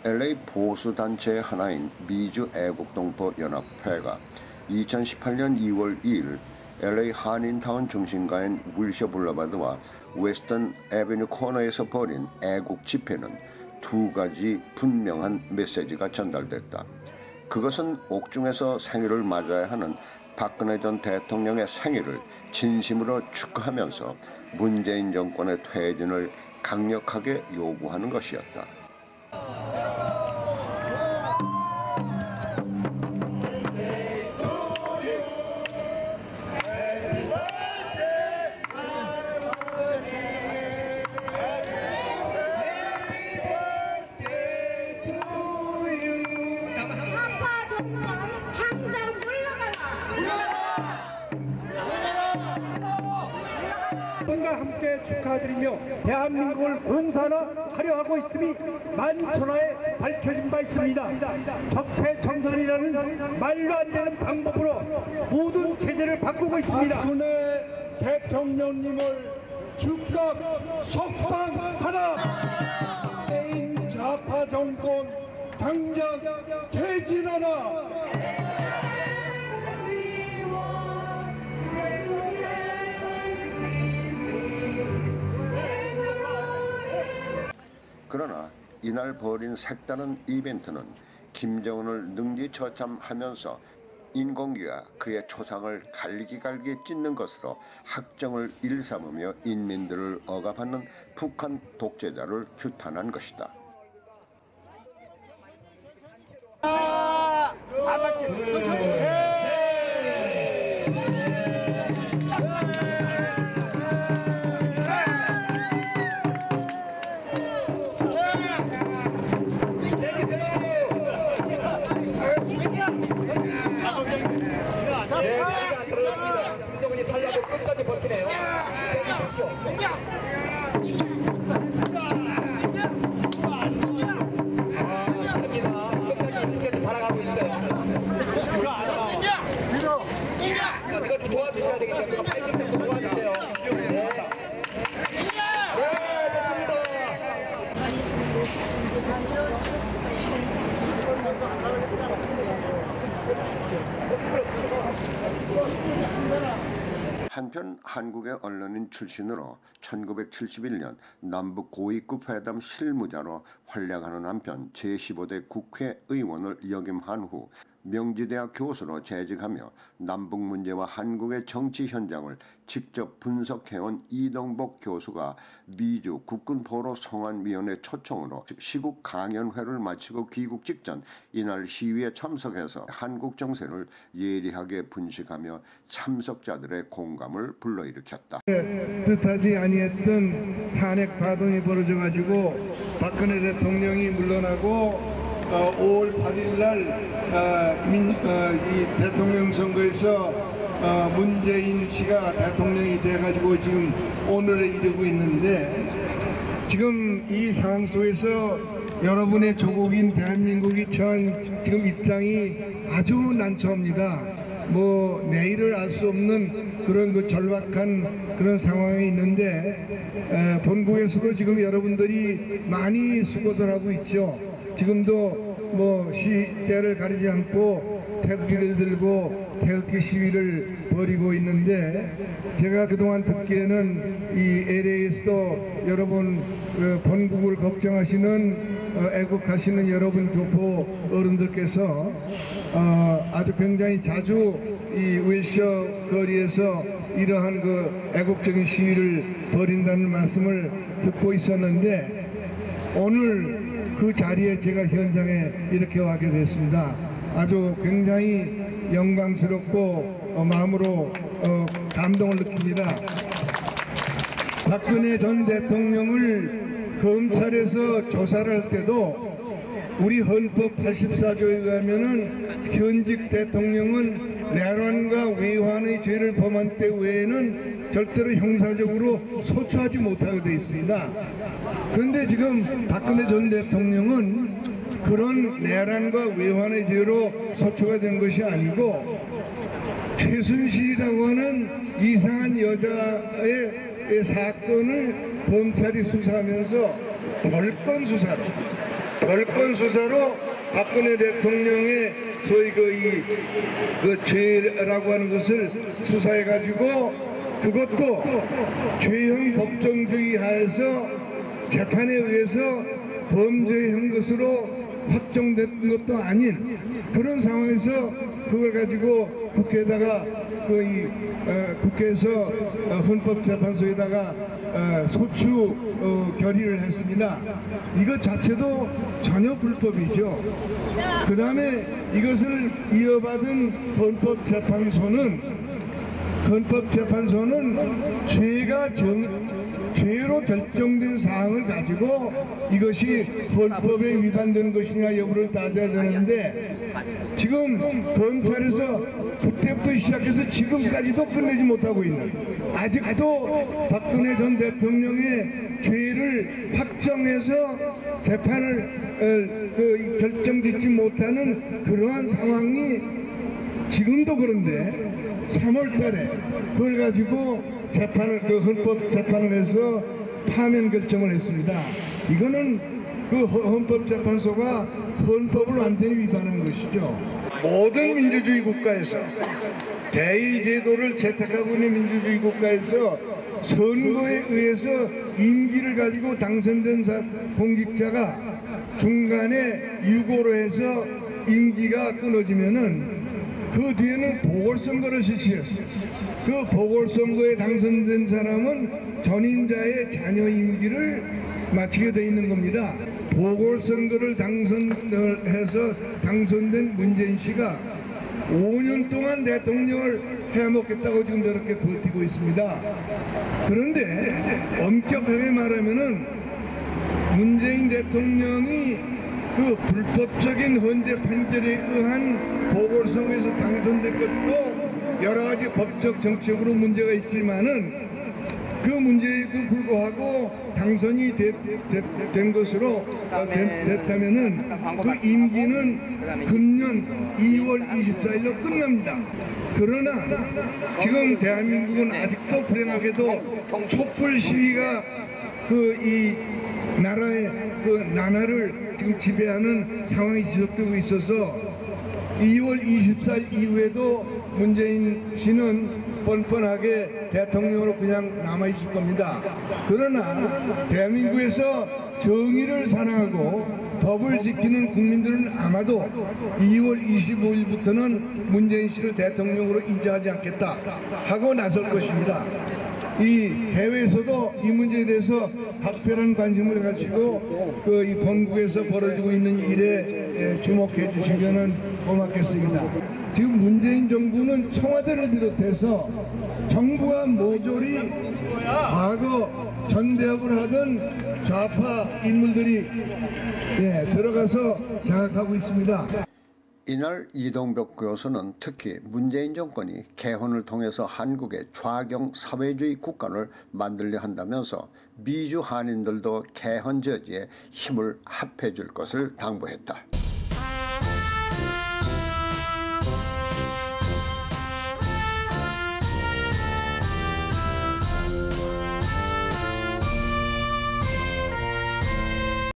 LA 보수단체의 하나인 미주애국동포연합회가 2018년 2월 2일 LA 한인타운 중심가인 윌셔 블러바드와 웨스턴 애비뉴 코너에서 벌인 애국 집회는 두 가지 분명한 메시지가 전달됐다. 그것은 옥중에서 생일을 맞아야 하는 박근혜 전 대통령의 생일을 진심으로 축하하면서 문재인 정권의 퇴진을 강력하게 요구하는 것이었다. 함께 축하드리며 대한민국을 공산화하려 하고 있음이 만천하에 밝혀진 바 있습니다. 적폐청산이라는 말도 안 되는 방법으로 모든 체제를 바꾸고 있습니다. 박근혜 대통령님을 즉각 석방하라. 개인 좌파 정권 당장 퇴진하라. 그러나 이날 벌인 색다른 이벤트는 김정은을 능지처참하면서 인공기가 그의 초상을 갈기갈기 찢는 것으로 학정을 일삼으며 인민들을 억압하는 북한 독재자를 규탄한 것이다. 김정은이 살려고 끝까지 버티네요. 끝까지 바라가고 있어요. 자, 이거 좀 도와주셔야 되기 때문에 발좀 좀 도와주세요. 네. 한편 한국의 언론인 출신으로 1971년 남북 고위급 회담 실무자로 활약하는 한편 제15대 국회의원을 역임한 후 명지대학 교수로 재직하며 남북 문제와 한국의 정치 현장을 직접 분석해온 이동복 교수가 미주 국군포로 송환위원회 초청으로 시국 강연회를 마치고 귀국 직전 이날 시위에 참석해서 한국 정세를 예리하게 분析하며 참석자들의 공감을 불러일으켰다. 뜻하지 아니했던 탄핵 파동이 벌어져가지고 박근혜 대통령이 물러나고 5월 8일 날 이 대통령 선거에서 문재인 씨가 대통령이 돼가지고 지금 오늘에 이르고 있는데, 지금 이 상황 속에서 여러분의 조국인 대한민국이 처한 지금 입장이 아주 난처합니다. 내일을 알 수 없는 그런 절박한 그런 상황이 있는데, 본국에서도 지금 여러분들이 많이 수고들 하고 있죠. 지금도 시대를 가리지 않고 태극기를 들고 태극기 시위를 벌이고 있는데, 제가 그동안 듣기에는 이 LA에서도 여러분 본국을 걱정하시는 애국하시는 여러분 교포 어른들께서 아주 굉장히 자주 이 윌셔 거리에서 이러한 애국적인 시위를 벌인다는 말씀을 듣고 있었는데, 오늘 그 자리에 제가 현장에 이렇게 와게 됐습니다. 아주 굉장히 영광스럽고 마음으로 감동을 느낍니다. 박근혜 전 대통령을 검찰에서 조사를 할 때도 우리 헌법 84조에 의하면은 현직 대통령은 내란과 외환의 죄를 범한 때 외에는 절대로 형사적으로 소추하지 못하게 되어 있습니다. 그런데 지금 박근혜 전 대통령은 그런 내란과 외환의 죄로 소추가 된 것이 아니고, 최순실이라고 하는 이상한 여자의 사건을 검찰이 수사하면서 별건 수사로 별건 수사로 박근혜 대통령의 소위 그 죄라고 하는 것을 수사해 가지고 그것도 죄형 법정주의 하에서 재판에 의해서 범죄한 것으로 확정된 것도 아닌 그런 상황에서 그걸 가지고 국회에다가 국회에서 헌법재판소에다가 소추 결의를 했습니다. 이것 자체도 전혀 불법이죠. 그 다음에 이것을 이어받은 헌법재판소는 죄로 결정된 사항을 가지고 이것이 헌법에 위반되는 것이냐 여부를 따져야 되는데 지금 검찰에서 그때부터 시작해서 지금까지도 끝내지 못하고 있는 아직도 박근혜 전 대통령의 죄를 확정해서 재판을 결정짓지 못하는 그러한 상황이 지금도 그런데 3월 달에 그걸 가지고 헌법 재판을 해서 파면 결정을 했습니다. 이거는 그 헌법재판소가 헌법을 완전히 위반한 것이죠. 모든 민주주의 국가에서 대의 제도를 채택하고 있는 민주주의 국가에서 선거에 의해서 임기를 가지고 당선된 공직자가 중간에 유고로 해서 임기가 끊어지면은 그 뒤에는 보궐선거를 실시했어요. 그 보궐선거에 당선된 사람은 전임자의 자녀 임기를 마치게 돼 있는 겁니다. 보궐선거를 당선해서 당선된 문재인 씨가 5년 동안 대통령을 해먹겠다고 지금 저렇게 버티고 있습니다. 그런데 엄격하게 말하면은 문재인 대통령이 그 불법적인 헌재 판결에 의한 보궐선거에서 당선된 것도 여러 가지 법적 정책으로 문제가 있지만은 그 문제에도 불구하고 당선이 된 것으로 됐다면은 그 임기는 금년 2월 24일로 끝납니다. 그러나 지금 대한민국은 아직도 불행하게도 촛불 시위가 이 나라의 그 나라를 지금 지배하는 상황이 지속되고 있어서 2월 24일 이후에도 문재인 씨는 뻔뻔하게 대통령으로 그냥 남아있을 겁니다. 그러나 대한민국에서 정의를 사랑하고 법을 지키는 국민들은 아마도 2월 25일부터는 문재인 씨를 대통령으로 인정하지 않겠다 하고 나설 것입니다. 이 해외에서도 이 문제에 대해서 각별한 관심을 가지고 이 본국에서 벌어지고 있는 일에 주목해 주시면 고맙겠습니다. 지금 문재인 정부는 청와대를 비롯해서 정부와 모조리 과거 전대업을 하던 좌파 인물들이 들어가서 장악하고 있습니다. 이날 이동벽 교수는 특히 문재인 정권이 개헌을 통해서 한국의 좌경 사회주의 국가를 만들려 한다면서 미주 한인들도 개헌 저지에 힘을 합해 줄 것을 당부했다.